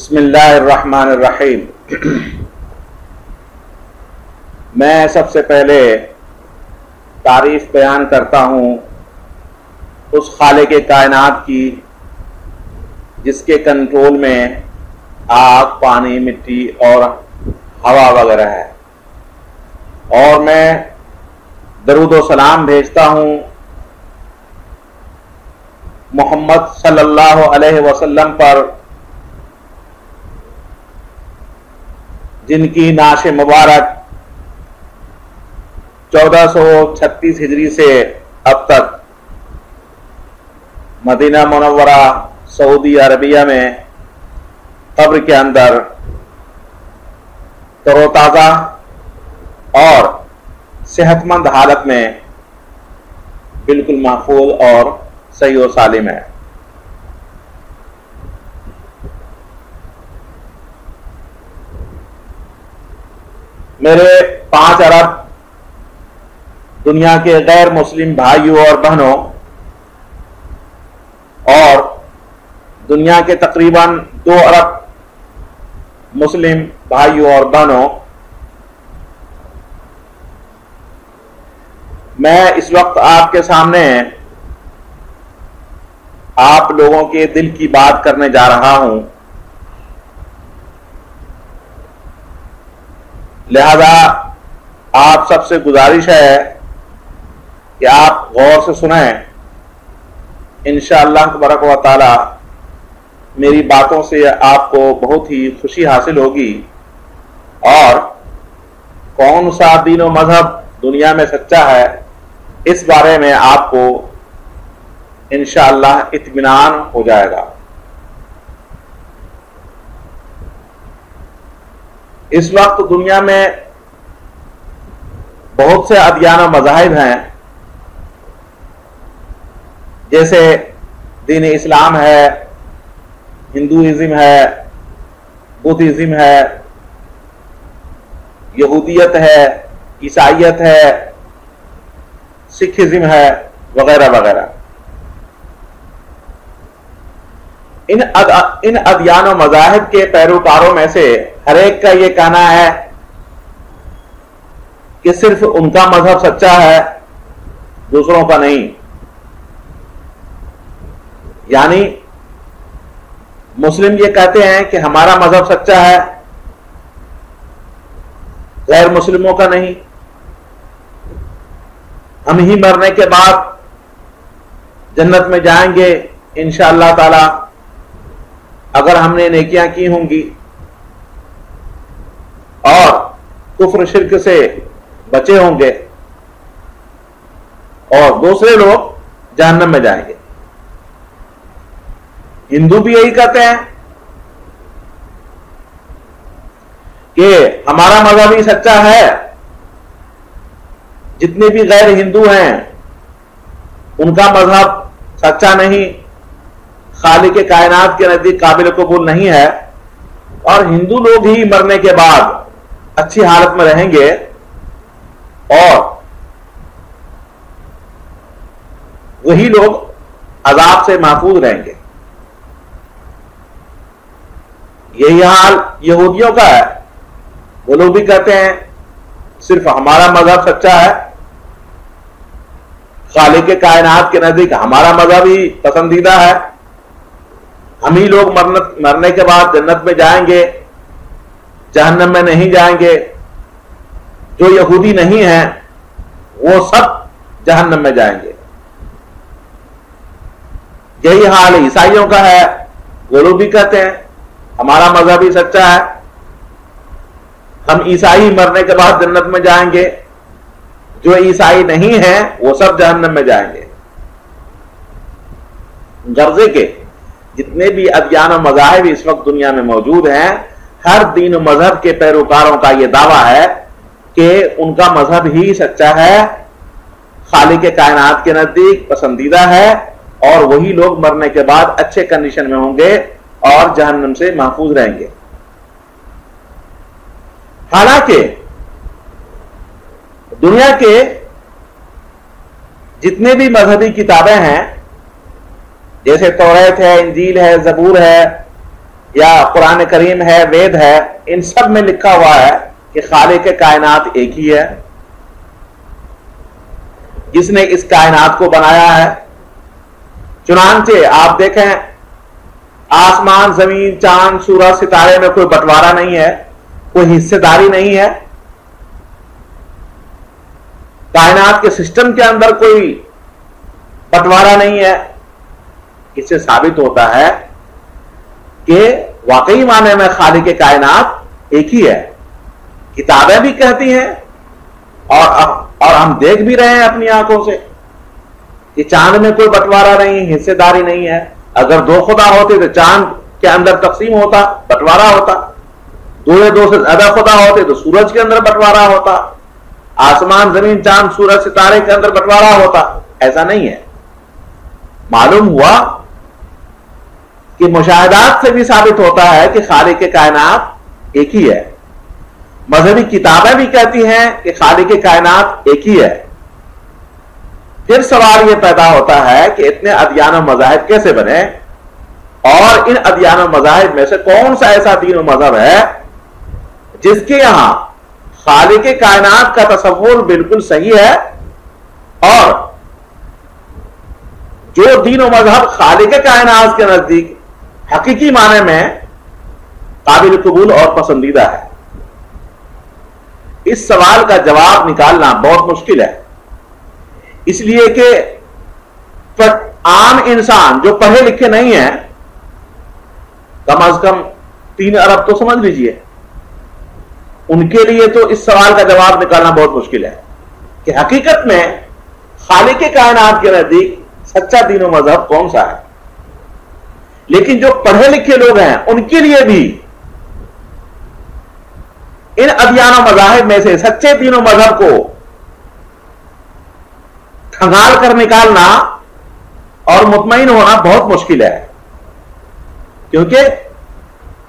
بسم اللہ الرحمن الرحیم۔ میں سب سے پہلے تعریف بیان کرتا ہوں اس خالق کائنات کی جس کے کنٹرول میں آگ، پانی، مٹی اور ہوا وغیرہ ہے، اور میں درود و سلام بھیجتا ہوں محمد صلی اللہ علیہ وسلم پر، جن کی نعش مبارک 1436 ہجری سے اب تک مدینہ منورہ سعودی عربیہ میں قبر کے اندر تر و تازہ اور صحت مند حالت میں بالکل محفوظ اور صحیح و سالم ہے۔ میرے 5 ارب دنیا کے غیر مسلم بھائیوں اور بہنوں اور دنیا کے تقریباً 2 ارب مسلم بھائیوں اور بہنوں، میں اس وقت آپ کے سامنے آپ لوگوں کے دل کی بات کرنے جا رہا ہوں، لہذا آپ سب سے گزارش ہے کہ آپ غور سے سنیں۔ انشاءاللہ تبارک و تعالی میری باتوں سے آپ کو بہت ہی خوشی حاصل ہوگی، اور کون سا دین و مذہب دنیا میں سچا ہے اس بارے میں آپ کو انشاءاللہ اطمینان ہو جائے گا۔ اس وقت دنیا میں بہت سے ادیان و مذاہب ہیں، جیسے دین اسلام ہے، ہندوازم ہے، بدھزم ہے، یہودیت ہے، عیسائیت ہے، سکھزم ہے، وغیرہ وغیرہ۔ ان ادیان و مذاہب کے پیروکاروں میں سے ہر ایک کا یہ کہنا ہے کہ صرف ان کا مذہب سچا ہے، دوسروں کا نہیں۔ یعنی مسلم یہ کہتے ہیں کہ ہمارا مذہب سچا ہے، غیر مسلموں کا نہیں۔ ہم ہی مرنے کے بعد جنت میں جائیں گے انشاءاللہ تعالی، اگر ہم نے نیکیاں کی ہوں گی اور کفر شرک سے بچے ہوں گے، اور دوسرے لوگ جہنم میں جائیں گے۔ ہندو بھی یہی کہتے ہیں کہ ہمارا مذہب ہی سچا ہے، جتنے بھی غیر ہندو ہیں ان کا مذہب سچا نہیں، خالق کائنات کے نزدیک قابل قبول نہیں ہے، اور ہندو لوگ ہی مرنے کے بعد اچھی حالت میں رہیں گے اور وہی لوگ عذاب سے محفوظ رہیں گے۔ یہی حال یہودیوں کا ہے، وہ لوگ بھی کہتے ہیں صرف ہمارا مذہب سچا ہے، خالق کائنات کے نزدیک ہمارا مذہب ہی پسندیدہ ہے، ہم ہی لوگ مرنے کے بعد جنت میں جائیں گے، جہنم میں نہیں جائیں گے۔ جو یہودی نہیں ہیں وہ سب جہنم میں جائیں گے۔ یہی حال عیسائیوں کا ہے، وہ لوگ بھی کہتے ہیں ہمارا مذہب ہی سچا ہے، ہم عیسائی مرنے کے بعد جنت میں جائیں گے، جو عیسائی نہیں ہیں وہ سب جہنم میں جائیں گے۔ غرضے کے جتنے بھی ادیان و مذاہب اس وقت دنیا میں موجود ہیں، ہر دین و مذہب کے پیروکاروں کا یہ دعویٰ ہے کہ ان کا مذہب ہی سچا ہے، خالق کائنات کے نزدیک پسندیدہ ہے، اور وہی لوگ مرنے کے بعد اچھے کنڈیشن میں ہوں گے اور جہنم سے محفوظ رہیں گے۔ حالانکہ دنیا کے جتنے بھی مذہبی کتابیں ہیں، جیسے توریت ہے، انجیل ہے، زبور ہے، یا قرآن کریم ہے، وید ہے، ان سب میں لکھا ہوا ہے کہ خالق کائنات ایک ہی ہے جس نے اس کائنات کو بنایا ہے۔ چنانچہ آپ دیکھیں آسمان، زمین، چاند، سورج، ستارے میں کوئی بٹوارا نہیں ہے، کوئی حصے داری نہیں ہے، کائنات کے سسٹم کے اندر کوئی بٹوارا نہیں ہے۔ اس سے ثابت ہوتا ہے کہ واقعی معنی میں خالق کائنات ایک ہی ہے۔ کتابیں بھی کہتی ہیں اور ہم دیکھ بھی رہے ہیں اپنی آنکھوں سے کہ چاند میں کوئی بٹوارا نہیں، حصے داری نہیں ہے۔ اگر دو خدا ہوتے تو چاند کے اندر تقسیم ہوتا، بٹوارا ہوتا، دو یا دو سے زیادہ خدا ہوتے تو سورج کے اندر بٹوارا ہوتا، آسمان، زمین، چاند، سورج، ستارے کے اندر بٹوارا ہوتا۔ ایسا نہیں ہے۔ معلوم ہوا کہ مشاہدات سے بھی ثابت ہوتا ہے کہ خالق کائنات ایک ہی ہے۔ مذہبی کتابیں بھی کہتی ہیں کہ خالق کائنات ایک ہی ہے۔ پھر سوال یہ پیدا ہوتا ہے کہ اتنے ادیان و مذاہب کیسے بنے، اور ان ادیان و مذاہب میں سے کون سا ایسا دین و مذہب ہے جس کے یہاں خالق کائنات کا تصور بالکل صحیح ہے، اور جو دین و مذہب خالق کائنات کے نزدیک حقیقی معنی میں قابل قبول اور پسندیدہ ہے۔ اس سوال کا جواب نکالنا بہت مشکل ہے، اس لیے کہ عام انسان جو پڑھے لکھے نہیں ہیں، کم از کم 3 ارب تو سمجھ لیجئے، ان کے لیے تو اس سوال کا جواب نکالنا بہت مشکل ہے کہ حقیقت میں خالق کائنات کے نزدیک سچا دین و مذہب کون سا ہے۔ لیکن جو پڑھے لکھے لوگ ہیں ان کے لیے بھی ان ادیان و مذاہب میں سے سچے دین و مذہب کو کھنگال کر نکالنا اور مطمئن ہونا بہت مشکل ہے، کیونکہ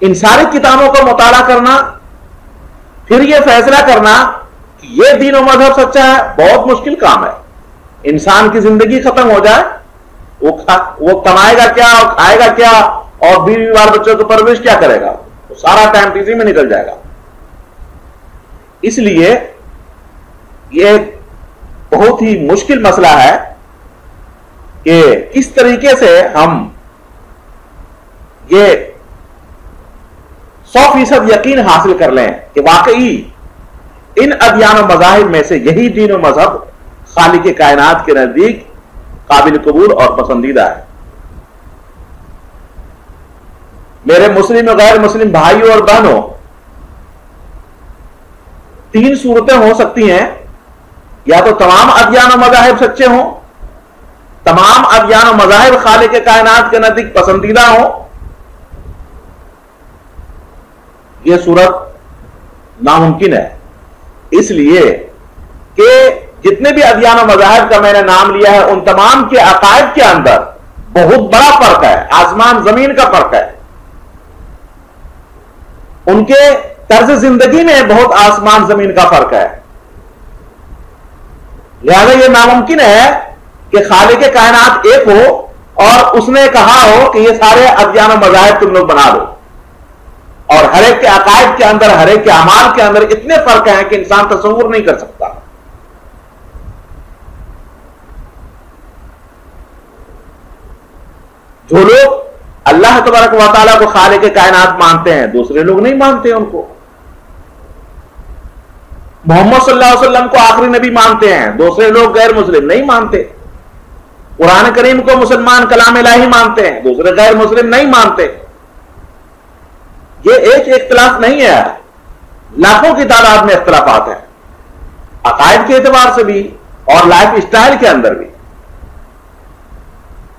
ان ساری کتابوں کا مطالعہ کرنا، پھر یہ فیصلہ کرنا کہ یہ دین و مذہب سچا ہے، بہت مشکل کام ہے۔ انسان کی زندگی ختم ہو جائے، وہ کمائے گا کیا اور کھائے گا کیا اور بیوی بال بچوں کو پرورش کیا کرے گا؟ وہ سارا ٹائم اسی میں نکل جائے گا۔ اس لیے یہ بہت ہی مشکل مسئلہ ہے کہ کس طریقے سے ہم یہ 100% یقین حاصل کر لیں کہ واقعی ان ادیان و مذاہب میں سے یہی دین و مذہب خالق کائنات کے نزدیک قابل قبول اور پسندیدہ ہے۔ میرے مسلم و غیر مسلم بھائیوں اور بہنوں، 3 صورتیں ہو سکتی ہیں، یا تو تمام ادیان و مذاہب سچے ہوں، تمام ادیان و مذاہب خالق کائنات کے نزدیک پسندیدہ ہوں۔ یہ صورت ناممکن ہے، اس لیے کہ جتنے بھی ادیان و مذاہب کا میں نے نام لیا ہے ان تمام کے عقائد کے اندر بہت بڑا فرق ہے، آسمان زمین کا فرق ہے۔ ان کے طرز زندگی میں بہت آسمان زمین کا فرق ہے، لہذا یہ ناممکن ہے کہ خالق کائنات ایک ہو اور اس نے کہا ہو کہ یہ سارے ادیان و مذاہب تم لوگ بنا لو، اور ہر ایک کے عقائد کے اندر، ہر ایک کے اعمال کے اندر اتنے فرق ہیں کہ انسان تصور نہیں کر سکتا۔ جو لوگ اللہ تبارک و تعالیٰ کو خالق کائنات مانتے ہیں، دوسرے لوگ نہیں مانتے ان کو۔ محمد صلی اللہ علیہ وسلم کو آخری نبی مانتے ہیں، دوسرے لوگ غیر مسلم نہیں مانتے۔ قرآن کریم کو مسلمان کلام الہی مانتے ہیں، دوسرے غیر مسلم نہیں مانتے۔ یہ ایک اختلاف نہیں ہے، لاکھوں کی تعداد میں اختلافات ہیں، عقائد کے اعتبار سے بھی اور لائف اسٹائل کے اندر بھی۔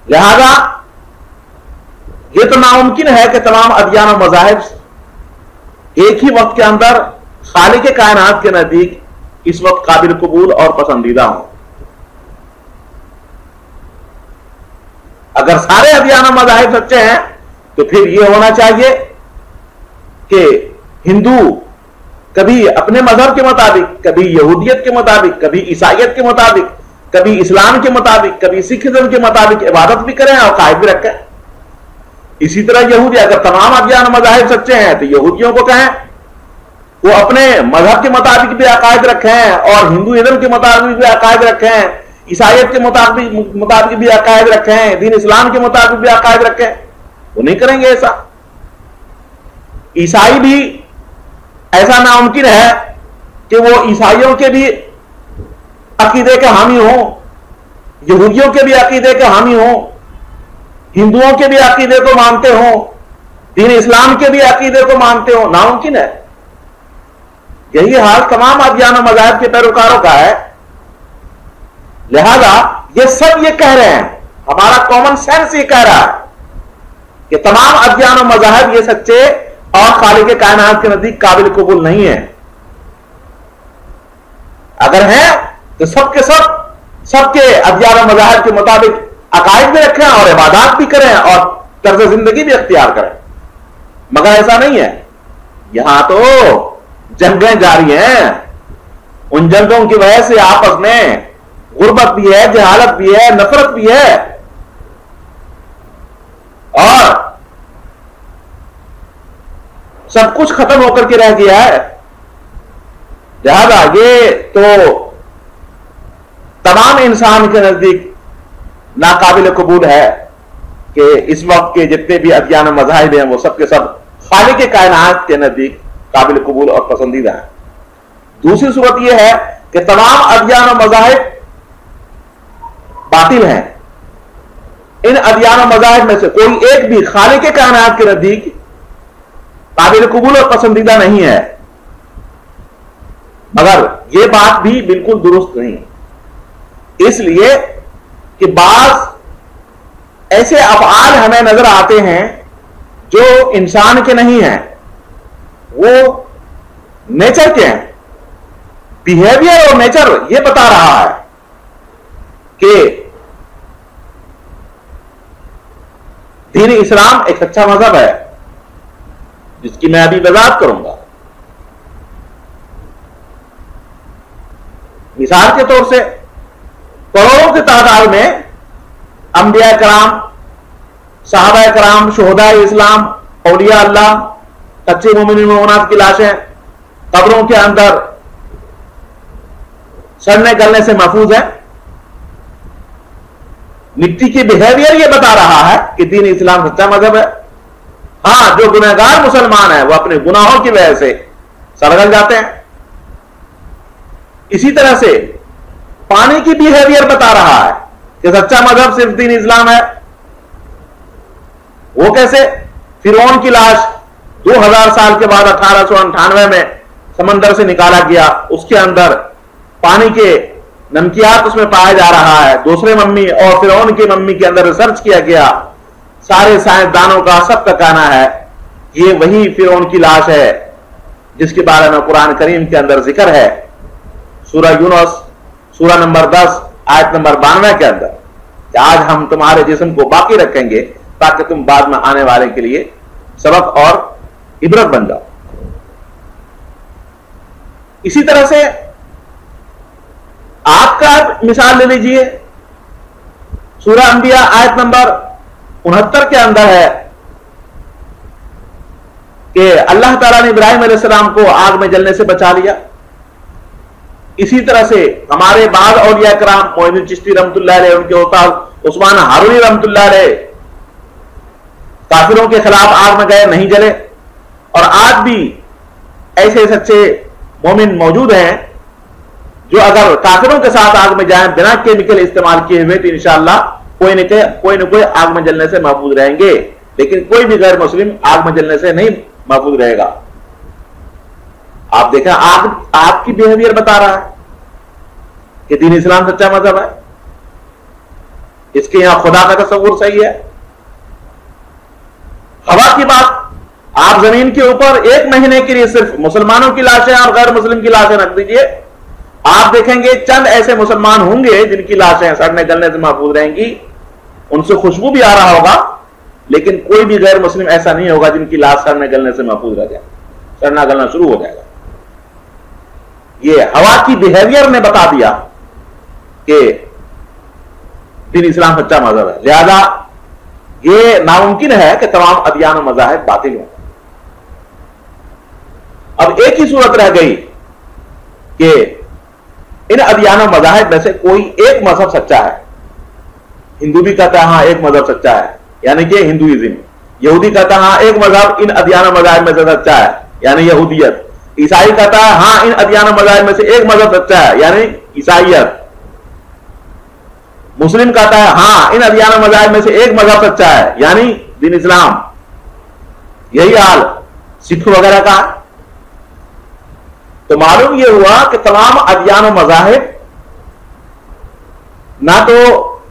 لہذا یہ تو ناممکن ہے کہ تمام ادیان و مذاہب ایک ہی وقت کے اندر خالق کائنات کے نزدیک اس وقت قابل قبول اور پسندیدہ ہوں۔ اگر سارے ادیان و مذاہب سچے ہیں تو پھر یہ ہونا چاہیے کہ ہندو کبھی اپنے مذہب کے مطابق، کبھی یہودیت کے مطابق، کبھی عیسائیت کے مطابق، کبھی اسلام کے مطابق، کبھی سکھ ازم کے مطابق عبادت بھی کریں اور قائد بھی رکھیں۔ اسی طرح یہودی، اگر تمام ادیان مذاہب سچے ہیں تو یہودیوں کو کہیں وہ اپنے مذہب کے مطابق بھی عقائد رکھیں اور ہندوازم کے مطابق بھی عقائد رکھیں، عیسائیت کے مطابق بھی عقائد رکھیں، دین اسلام کے مطابق بھی عقائد رکھیں، وہ نہیں کریں گے ایسا۔ عیسائی بھی ایسا ناممکن ہے کہ وہ عیسائیوں کے بھی عقیدے کے حامی ہوں، یہودیوں کے بھی عقیدے کے حامی ہوں، ہندوؤں کے بھی عقیدے کو مانتے ہوں، دین اسلام کے بھی عقیدے کو مانتے ہوں، ناممکن ہے۔ یہی حال تمام ادیان و مذاہب کے پیروکاروں کا ہے۔ لہذا یہ سب یہ کہہ رہے ہیں، ہمارا کامن سینس یہ کہہ رہا ہے کہ تمام ادیان و مذاہب یہ سچے اور خالق کائنات کے نزدیک قابل قبول نہیں ہے۔ اگر ہیں تو سب کے ادیان و مذاہب کے مطابق عقائد بھی رکھیں اور عبادات بھی کریں اور طرز زندگی بھی اختیار کریں، مگر ایسا نہیں ہے۔ یہاں تو جنگیں جاری ہیں، ان جنگوں کی وجہ سے آپس میں غربت بھی ہے، جہالت بھی ہے، نفرت بھی ہے، اور سب کچھ ختم ہو کر کے رہ گیا ہے۔ لہذا یہ تو تمام انسان کے نزدیک ناقابل قبول ہے کہ اس وقت کے جتنے بھی ادیان و مذاہب ہیں وہ سب کے سب خالق کائنات کے نزدیک قابل قبول اور پسندیدہ ہیں۔ دوسری صورت یہ ہے کہ تمام ادیان و مذاہب باطل ہیں، ان ادیان و مذاہب میں سے کوئی ایک بھی خالق کائنات کے نزدیک قابل قبول اور پسندیدہ نہیں ہے، مگر یہ بات بھی بالکل درست نہیں، اس لیے کہ بعض ایسے افعال ہمیں نظر آتے ہیں جو انسان کے نہیں ہیں، وہ نیچر کے ہیں۔ بیہیویئر اور نیچر یہ بتا رہا ہے کہ دین اسلام ایک سچا مذہب ہے، جس کی میں ابھی وضاحت کروں گا۔ مثال کے طور سے کروڑوں کی تعداد میں انبیاء کرام، صحابہ کرام، شہداء اسلام، اولیاء اللہ، سچے مومنین مومنات کی لاشیں قبروں کے اندر سڑنے گلنے سے محفوظ ہیں۔ مٹی کی بیہیویئر یہ بتا رہا ہے کہ دین اسلام سچا مذہب ہے۔ ہاں، جو گنہگار مسلمان ہیں وہ اپنے گناہوں کی وجہ سے سڑگل جاتے ہیں۔ اسی طرح سے پانی کی بیہیویئر بتا رہا ہے کہ سچا مذہب صرف دین اسلام ہے۔ وہ کیسے؟ فرعون کی لاش 2000 سال کے بعد 1898 میں سمندر سے نکالا گیا، اس کے اندر پانی کے نمکیات اس میں پایا جا رہا ہے۔ دوسرے ممی اور فرعون کی ممی کے اندر ریسرچ کیا گیا، سارے سائنسدانوں کا سب کا کہنا ہے یہ وہی فرعون کی لاش ہے جس کے بارے میں قرآن کریم کے اندر ذکر ہے، سورہ یونس سورہ نمبر 10 آیت نمبر 92 کے اندر، کہ آج ہم تمہارے جسم کو باقی رکھیں گے تاکہ تم بعد میں آنے والے کے لیے سبق اور عبرت بن جاؤ۔ اسی طرح سے آپ کا مثال لے لیجئے، سورہ انبیاء آیت نمبر 69 کے اندر ہے کہ اللہ تعالیٰ نے ابراہیم علیہ السلام کو آگ میں جلنے سے بچا لیا۔ اسی طرح سے ہمارے بعض اولیاء کرام، معین الدین چشتی رحمۃ اللہ علیہ، ان کے استاد عثمان ہارونی رحمۃ اللہ علیہ، کافروں کے خلاف آگ میں گئے، نہیں جلے۔ اور آج بھی ایسے سچے مومن موجود ہیں جو اگر کافروں کے ساتھ آگ میں جائیں بنا کیمیکل استعمال کیے ہوئے تو انشاءاللہ کوئی نہ کوئی آگ میں جلنے سے محفوظ رہیں گے، لیکن کوئی بھی غیر مسلم آگ میں جلنے سے نہیں محفوظ رہے گا۔ آپ دیکھیں، آپ کی بیہیویئر بتا رہا ہے کہ دین اسلام سچا مذہب ہے، اس کے یہاں خدا کا تصور صحیح ہے۔ ہوا کی بات، آپ زمین کے اوپر 1 مہینے کے لیے صرف مسلمانوں کی لاشیں اور غیر مسلم کی لاشیں رکھ دیجئے، آپ دیکھیں گے چند ایسے مسلمان ہوں گے جن کی لاشیں سڑنے گلنے سے محفوظ رہیں گی، ان سے خوشبو بھی آ رہا ہوگا، لیکن کوئی بھی غیر مسلم ایسا نہیں ہوگا جن کی لاش سڑنے گلنے سے محفوظ رہ جائے، سڑنا گلنا شروع ہو جائے گا۔ یہ ہوا کی بیہیویئر نے بتا دیا کہ دین اسلام سچا مذہب ہے۔ لہذا یہ ناممکن ہے کہ تمام ادیان و مذاہب باطل ہوں. اب ایک ہی صورت رہ گئی کہ ان ادیان و مذاہب میں سے کوئی ایک مذہب سچا ہے. ہندو بھی کہتا ہے ہاں ایک مذہب سچا ہے یعنی کہ ہندوازم. یہودی کہتا ہے ہاں ایک مذہب ان ادیان و مذاہب میں سے سچا ہے یعنی یہودیت. عیسائی کہتا ہے ہاں ان ادیان و مذاہب میں سے ایک مذہب سچا ہے یعنی عیسائیت. مسلم کہتا ہے ہاں ان ادیان و مذاہب میں سے ایک مذہب سچا ہے یعنی دین اسلام. یہی حال سکھ وغیرہ کا. تو معلوم یہ ہوا کہ تمام ادیان و مذاہب نہ تو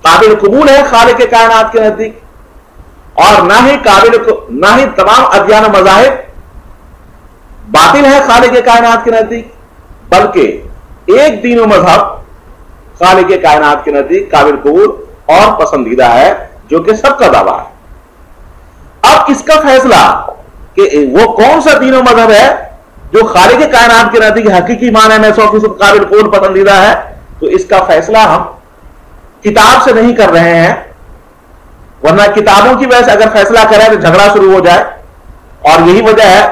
قابل قبول ہے خالق کائنات کے نزدیک اور نہ ہی تمام ادیان و مذاہب باطل ہے خالق کائنات کے نزدیک، بلکہ ایک دین و مذہب خالق کائنات کے نزدیک قابل قبول اور پسندیدہ ہے جو کہ سب کا دعویٰ ہے. اب اس کا فیصلہ کہ وہ کون سا دین و مذہب ہے جو خالق کائنات کے نزدیک حقیقی معنی میں 100% قابل قبول پسندیدہ ہے، تو اس کا فیصلہ ہم کتاب سے نہیں کر رہے ہیں. ورنہ کتابوں کی وجہ سے اگر فیصلہ کرے تو جھگڑا شروع ہو جائے. اور یہی وجہ ہے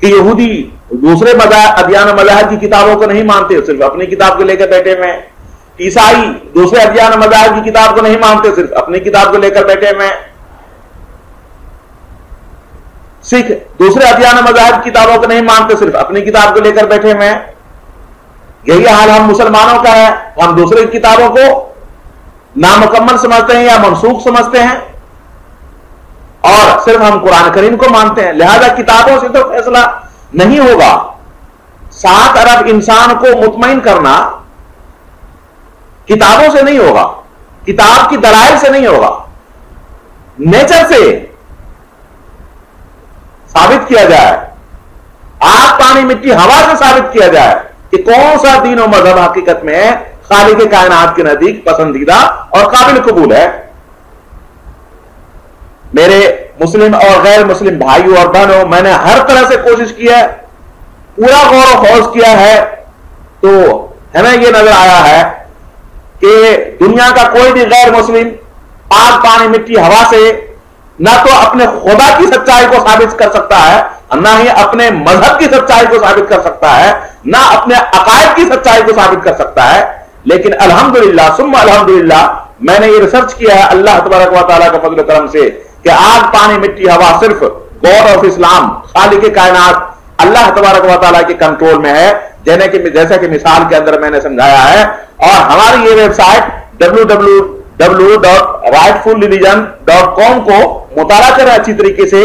کہ یہودی دوسرے ادیان و مذاہب کی کتابوں کو نہیں مانتے، صرف اپنی کتاب کو لے کر بیٹھے ہوئے ہیں. عیسائی دوسرے ادیان و مذاہب کی کتاب کو نہیں مانتے، صرف اپنی کتاب کو لے کر بیٹھے ہوئے ہیں. سکھ دوسرے ادیان و مذاہب کی کتابوں کو نہیں مانتے، صرف اپنی کتاب کو لے کر بیٹھے ہوئے ہیں. یہی حال ہم مسلمانوں کا ہے. ہم دوسرے کتابوں کو نامکمل سمجھتے ہیں یا منسوخ سمجھتے ہیں اور صرف ہم قرآن کریم کو مانتے ہیں. لہذا کتابوں سے تو فیصلہ نہیں ہوگا. 7 ارب انسان کو مطمئن کرنا کتابوں سے نہیں ہوگا، کتاب کی دلائل سے نہیں ہوگا. نیچر سے ثابت کیا جائے، آگ پانی مٹی ہوا سے ثابت کیا جائے کہ کون سا دین و مذہب حقیقت میں خالق کائنات کے نزدیک پسندیدہ اور قابل قبول ہے. میرے مسلم اور غیر مسلم بھائیوں اور بہنوں، میں نے ہر طرح سے کوشش کی ہے، پورا غور و خوض کیا ہے، تو ہمیں یہ نظر آیا ہے کہ دنیا کا کوئی بھی غیر مسلم آگ پانی مٹی ہوا سے نہ تو اپنے خدا کی سچائی کو ثابت کر سکتا ہے، نہ ہی اپنے مذہب کی سچائی کو ثابت کر سکتا ہے، نہ اپنے عقائد کی سچائی کو ثابت کر سکتا ہے. لیکن الحمدللہ ثم الحمدللہ میں نے یہ ریسرچ کیا ہے اللہ تبارک و تعالیٰ کا فضل و کرم سے کہ آگ پانی مٹی ہوا صرف گاڈ آف اسلام خالق کائنات اللہ تبارک و تعالیٰ کے کنٹرول میں ہے، جیسا کہ مثال کے اندر میں نے سمجھایا ہے. اور ہماری یہ ویب سائٹ www.rightfulreligion.com کو مطالعہ کریں اچھی طریقے سے.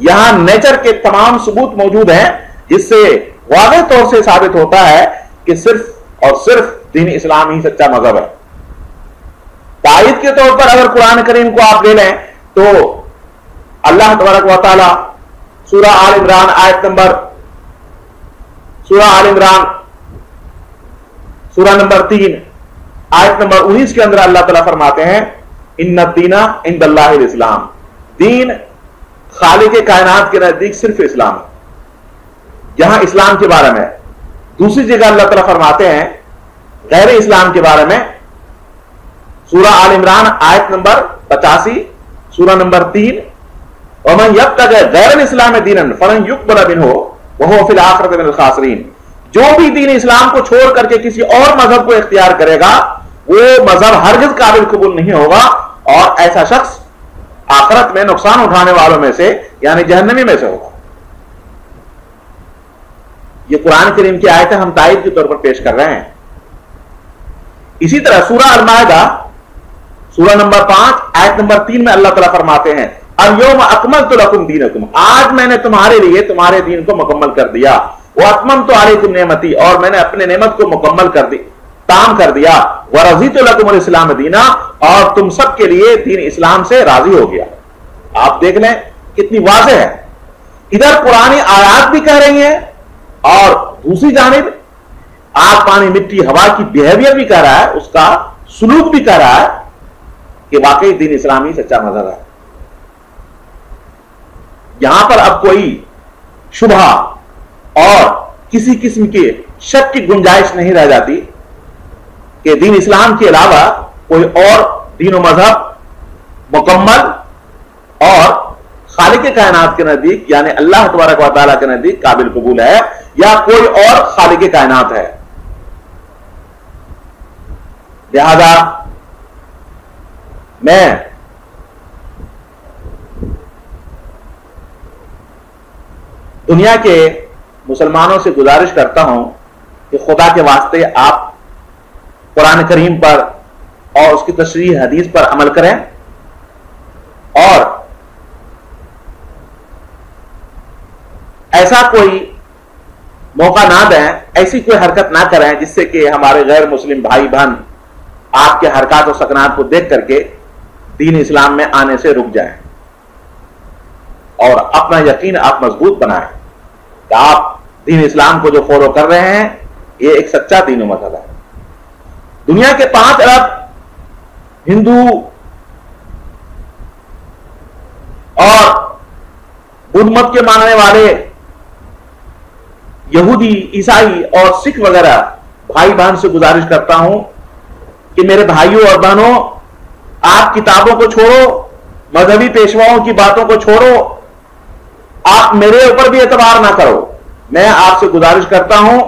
یہاں نیچر کے تمام ثبوت موجود ہیں جس سے واضح طور سے ثابت ہوتا ہے کہ صرف اور صرف دین اسلام ہی سچا مذہب ہے. تائید کے طور پر اگر قرآن کریم کو آپ لے لیں تو اللہ تبارک و تعالی سورہ آل عمران سورہ نمبر 3 آیت نمبر 19 کے اندر اللہ تعالیٰ فرماتے ہیں ان الدین عند اللہ الاسلام، دین خالق کائنات کے نزدیک صرف اسلام ہے. یہاں اسلام کے بارے میں. دوسری جگہ اللہ تعالیٰ فرماتے ہیں غیر اسلام کے بارے میں، سورہ آل عمران آیت نمبر 85 سورہ نمبر 3 ومن یبتغی غیر الاسلام دینا فلن یقبل منہ وہو فی الآخرۃ من الخاسرین. جو بھی دین اسلام کو چھوڑ کر کے کسی اور مذہب کو اختیار کرے گا وہ مذہب ہرگز قابل قبول نہیں ہوگا اور ایسا شخص آخرت میں نقصان اٹھانے والوں میں سے یعنی جہنمی میں سے ہوگا. یہ قرآن کریم کی آیتیں ہم تائید کے طور پر پیش کر رہے ہیں. اسی طرح سورہ المائدہ سورہ نمبر 5 آیت نمبر 3 میں اللہ تعالیٰ فرماتے ہیں الیوم اکملت لکم دینکم، آج میں نے تمہارے لیے تمہارے دین کو مکمل کر دیا. واتممت علیکم نعمتی، اور میں نے اپنے نعمت کو مکمل کر دی تام کر دیا. ورضیت لکم الاسلام دینا، اور تم سب کے لیے دین اسلام سے راضی ہو گیا. آپ دیکھ لیں کتنی واضح ہے. ادھر پرانی آیات بھی کہہ رہی ہیں اور دوسری جانب آگ پانی مٹی ہوا کی بیہیویئر بھی کہہ رہا ہے، اس کا سلوک بھی کہہ رہا ہے کہ واقعی دین اسلامی سچا مذہب ہے. یہاں پر اب کوئی شبہ اور کسی قسم کے شک کی گنجائش نہیں رہ جاتی کہ دین اسلام کے علاوہ کوئی اور دین و مذہب مکمل اور خالق کائنات کے نزدیک یعنی اللہ تبارک و تعالیٰ کے نزدیک قابل قبول ہے یا کوئی اور خالق کائنات ہے. لہذا میں دنیا کے مسلمانوں سے گزارش کرتا ہوں کہ خدا کے واسطے آپ قرآن کریم پر اور اس کی تشریح حدیث پر عمل کریں اور ایسا کوئی موقع نہ دیں, ایسی کوئی حرکت نہ کریں جس سے کہ ہمارے غیر مسلم بھائی بہن آپ کے حرکات و سکنات کو دیکھ کر کے دین اسلام میں آنے سے رک جائیں, اور اپنا یقین آپ مضبوط بنائیں کہ آپ دین اسلام کو جو فالو کر رہے ہیں یہ ایک سچا دین و مذہب ہے. دنیا کے 5 ارب ہندو اور بدھ مت کے ماننے والے یہودی, عیسائی اور سکھ وغیرہ بھائی بہن سے گزارش کرتا ہوں کہ میرے بھائیوں اور بہنوں, آپ کتابوں کو چھوڑو, مذہبی پیشواؤں کی باتوں کو چھوڑو, آپ میرے اوپر بھی اعتبار نہ کرو. میں آپ سے گزارش کرتا ہوں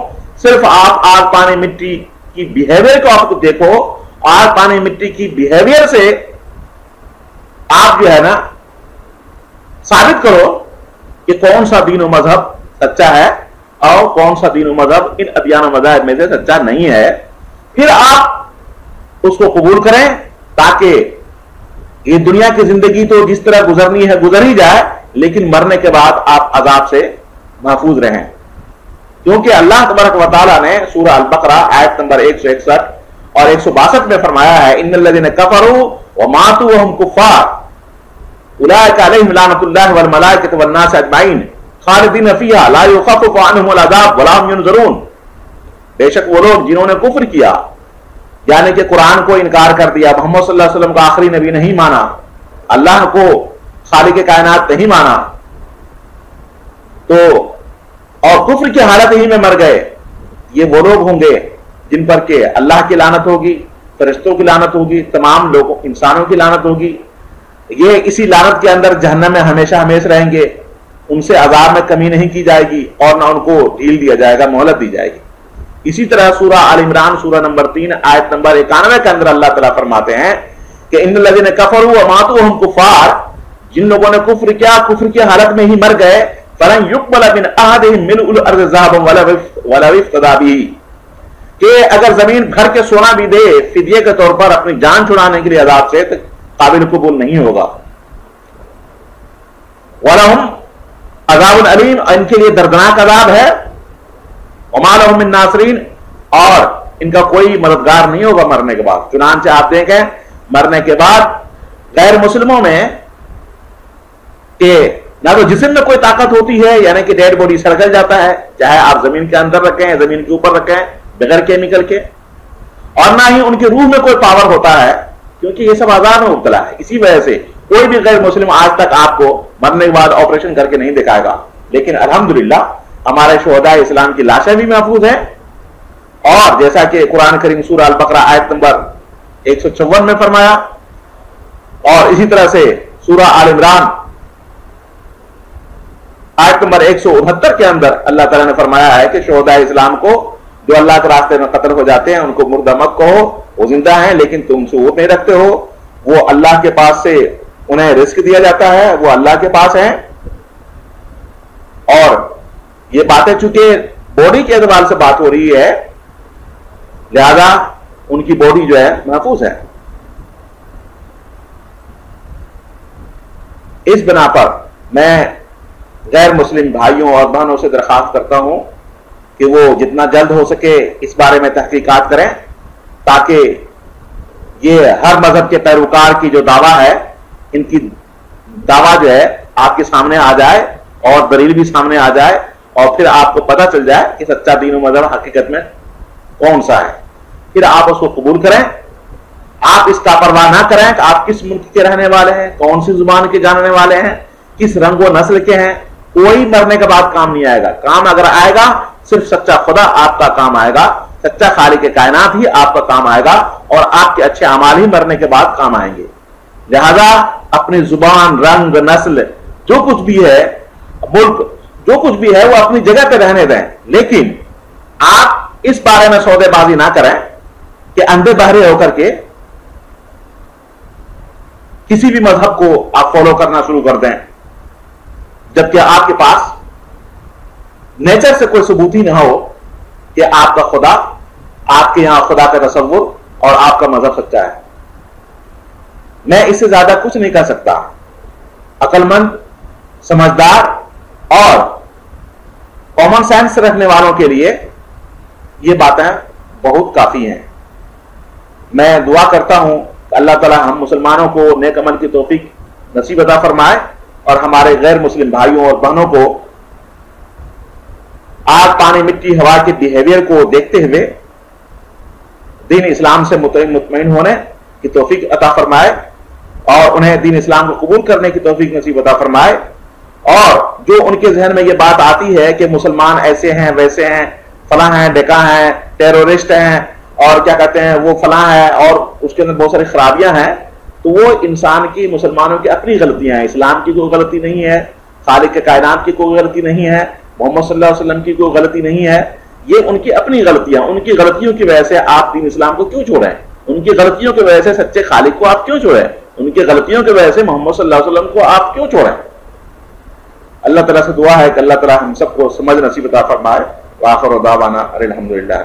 صرف آپ آگ پانی مٹی کی بیہیویئر کو آپ دیکھو, آگ پانی مٹی کی بیہیویئر سے آپ جو ہے نا ثابت کرو کہ کون سا دین و مذہب سچا ہے اور کون سا دین و مذہب ان ادیان و مذاہب میں سے سچا نہیں ہے. پھر آپ اس کو قبول کریں تاکہ یہ دنیا کی زندگی تو جس طرح گزرنی ہے گزر ہی جائے, لیکن مرنے کے بعد آپ عذاب سے محفوظ رہیں. کیونکہ اللہ تبارک و تعالیٰ نے سورہ البقرہ آیت نمبر 161 اور 162 میں فرمایا ہے, ان الذین کفروا وماتوا وهم کفار اولئک علیہم لعنۃ اللہ والملائکۃ والناس اجمعین خالدین فیہا لا یخفف عنہم العذاب ولا هم ینظرون. بے شک وہ لوگ جنہوں نے کفر کیا یعنی کہ قرآن کو انکار کر دیا, محمد صلی اللہ علیہ وسلم کا آخری نبی نہیں مانا, اللہ کو خالق کائنات نہیں مانا, تو اور کفر کی حالت ہی میں مر گئے, یہ وہ لوگ ہوں گے جن پر کہ اللہ کی لعنت ہوگی, فرشتوں کی لعنت ہوگی, تمام لوگوں انسانوں کی لعنت ہوگی. یہ اسی لعنت کے اندر جہنم میں ہمیشہ ہمیش رہیں گے, ان سے عذاب میں کمی نہیں کی جائے گی اور نہ ان کو ڈھیل دیا جائے گا, مہلت دی جائے گی. اسی طرح سورہ آل عمران سورہ نمبر 3 آیت نمبر 91 کے اندر اللہ تعالیٰ فرماتے ہیں کہ ان الذین کفروا وماتوا وهم کفار, جن لوگوں نے کفر کیا کفر کی حالت میں ہی مر گئے, فلن یقبل من احدهم ملء الارض ذهبا ولو افتدى به, کہ اگر زمین بھر کے سونا بھی دے فدیے کے طور پر اپنی جان چھڑانے کے لیے عذاب سے, تو قابل قبول نہیں ہوگا. ولہم عذاب علیم, ان کے لیے دردناک عذاب ہے. وما لهم من ناصرین, اور ان کا کوئی مددگار نہیں ہوگا مرنے کے بعد. چنانچہ آپ دیکھیں مرنے کے بعد غیر مسلموں میں کہ نہ تو جسم میں کوئی طاقت ہوتی ہے یعنی کہ ڈیڈ باڈی سڑگل جاتا ہے, چاہے آپ زمین کے اندر رکھیں زمین کے اوپر رکھیں بغیر کیمیکل کے, اور نہ ہی ان کی روح میں کوئی پاور ہوتا ہے کیونکہ یہ سب عذاب میں مبتلا ہے. اسی وجہ سے کوئی بھی غیر مسلم آج تک آپ کو مرنے کے بعد آپریشن کر کے نہیں دکھائے گا. لیکن الحمدللہ ہمارے شہداء اسلام کی لاشیں بھی محفوظ ہیں, اور جیسا کہ قرآن کریم سورہ البقرہ آیت نمبر 154 میں فرمایا, اور اسی طرح سے سورہ آل عمران آیت نمبر 169 کے اندر اللہ تعالیٰ نے فرمایا ہے کہ شہداء اسلام کو جو اللہ کے راستے میں قتل ہو جاتے ہیں ان کو مردہ مت کہو, وہ زندہ ہیں لیکن تم ثبوت نہیں رکھتے ہو, وہ اللہ کے پاس سے انہیں رزق دیا جاتا ہے, وہ اللہ کے پاس ہیں. اور یہ باتیں چونکہ باڈی کے اعتبار سے بات ہو رہی ہے لہذا ان کی باڈی جو ہے محفوظ ہے. اس بنا پر میں غیر مسلم بھائیوں اور بہنوں سے درخواست کرتا ہوں کہ وہ جتنا جلد ہو سکے اس بارے میں تحقیقات کریں تاکہ یہ ہر مذہب کے پیروکار کی جو دعویٰ ہے ان کی دعویٰ جو ہے آپ کے سامنے آ جائے اور دلیل بھی سامنے آ جائے, اور پھر آپ کو پتہ چل جائے کہ سچا دین و مذہب حقیقت میں کون سا ہے. پھر آپ اس کو قبول کریں. آپ اس کا پرواہ نہ کریں کہ آپ کس ملک کے رہنے والے ہیں, کون سی زبان کے جاننے والے ہیں, کس رنگ و نسل کے ہیں. کوئی مرنے کے بعد کام نہیں آئے گا. کام اگر آئے گا صرف سچا خدا آپ کا کام آئے گا, سچا خالق کائنات ہی آپ کا کام آئے گا, اور آپ کے اچھے اعمال ہی مرنے کے بعد کام آئیں گے. لہذا اپنی زبان، رنگ، نسل، جو کچھ بھی ہے، ملک جو کچھ بھی ہے، وہ اپنی جگہ پہ رہنے دیں، لیکن آپ اس بارے میں سودے بازی نہ کریں کہ اندھے بہرے ہو کر کے کسی بھی مذہب کو آپ فالو کرنا شروع کر دیں، جبکہ آپ کے پاس نیچر سے کوئی ثبوت ہی نہ ہو کہ آپ کا خدا، آپ کے یہاں خدا کا تصور اور آپ کا مذہب سچا ہے۔ میں اس سے زیادہ کچھ نہیں کہہ سکتا۔ عقل مند، سمجھدار اور کامن سینس رکھنے والوں کے لیے یہ باتیں بہت کافی ہیں۔ میں دعا کرتا ہوں کہ اللہ تعالی ہم مسلمانوں کو نیک عمل کی توفیق نصیب عطا فرمائے، اور ہمارے غیر مسلم بھائیوں اور بہنوں کو آگ، پانی، مٹی، ہوا کے بیہیویئر کو دیکھتے ہوئے دین اسلام سے مطمئن ہونے کی توفیق عطا فرمائے، اور انہیں دین اسلام کو قبول کرنے کی توفیق نصیب عطا فرمائے، اور جو ان کے ذہن میں یہ بات آتی ہے کہ مسلمان ایسے ہیں، ویسے ہیں، فلاں ہیں، ڈکا ہیں، ٹیرورسٹ ہیں، اور کیا کہتے ہیں وہ فلاں ہیں، اور اس کے اندر بہت ساری خرابیاں ہیں، تو وہ انسان کی، مسلمانوں کی اپنی غلطیاں ہیں۔ اسلام کی کوئی غلطی نہیں ہے، خالق کے کائنات کی کوئی غلطی نہیں ہے، محمد صلی اللہ علیہ وسلم کی کوئی غلطی نہیں ہے، یہ ان کی اپنی غلطیاں۔ ان کی غلطیوں کی وجہ سے آپ دین اسلام کو کیوں چھوڑیں؟ ان کی غلطیوں کی وجہ سے سچے خالق کو آپ کیوں چھوڑیں؟ ان کی غلطیوں کی وجہ سے محمد صلی اللہ علیہ وسلم کو آپ کیوں چھوڑیں؟ اللہ تعالیٰ سے دعا ہے کہ اللہ تعالیٰ ہم سب کو سمجھ نصیب عطا فرمائے۔ وآخر دعوانا الحمدللہ۔